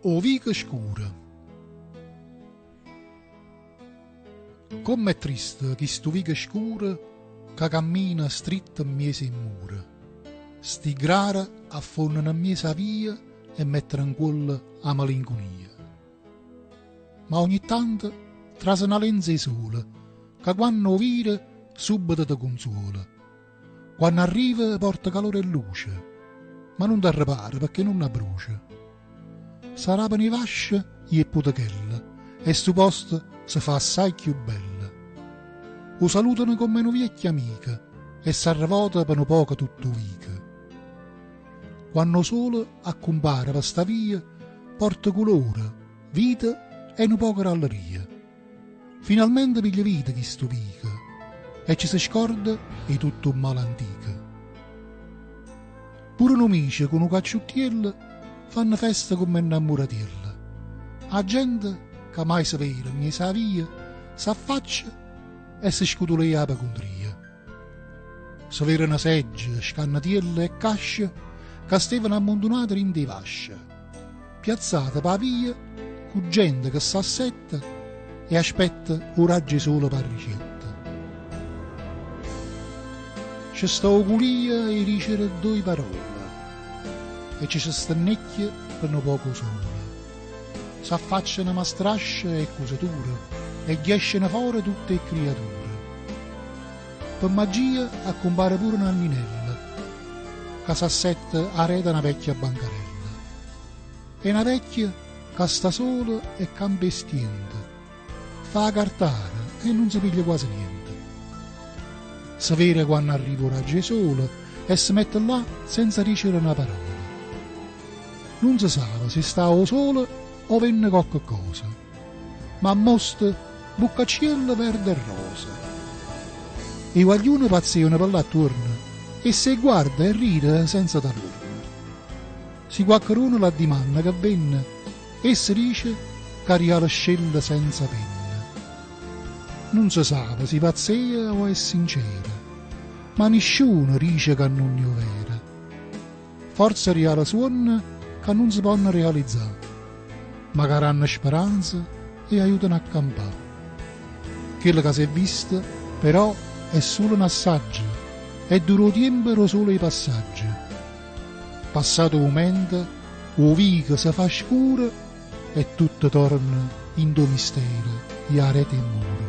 O vica scura. Com'è triste chi stu vica scura che cammina stritto in mese in mura. Sti grara affondano in mese a via e mettono in quella a malinconia. Ma ogni tanto trase una lenza di sole che quando vire subito ti consola. Quando arriva porta calore e luce, ma non ti ripara perché non la brucia. Sarà per i vasci e putachella e sto posto si fa assai più bella. Lo salutano come una vecchia amica e s'arrevota per un poco tutto vica. Quando solo accompare per sta via porta colore, vita e un poco ralleria. Finalmente piglia vita chi stupica e ci si scorda di tutto un male antico. Pure un amici con un cacciuttiello fanno festa come innamoratiella. La gente che mai sapeva né sa via s'affaccia e si scutolea per contria. Si vedono segge, scannatielle e casce che stavano ammontonate in dei vasci, piazzate per via con gente che s'assetta e aspetta un raggio solo per ricetta. Ci sta oculia e dice due parole e ci si stannecchia per un poco sole. S'affacciano mastrasce e cusature e escono fuori tutte le creature. Per magia accompare pure un anninella che s'assetta a rete una vecchia bancarella. E una vecchia che sta sola e campestiente, fa cartare e non si piglia quasi niente. Si vede quando arriva un raggio sole e si mette là senza dicere una parola. Non si sa se sta o sole o venne qualche cosa, ma mostra buccaciello verde e rosa. I guaglioni pazzivano per là attorno e se guarda e ride senza talorno. Si qualcuno la dimanda che venne e si dice che arriva la scella senza penna. Non si sa se pazzia o è sincera, ma nessuno dice che non è vera. Forse arriva la suona che non si possono realizzare, ma che hanno speranza e aiutano a campare. Quello che si è visto, però, è solo un assaggio e duro tempo solo i passaggi. Passato un momento, o vica si fa scura e tutto torna in tuo mistero, e a rete e muro.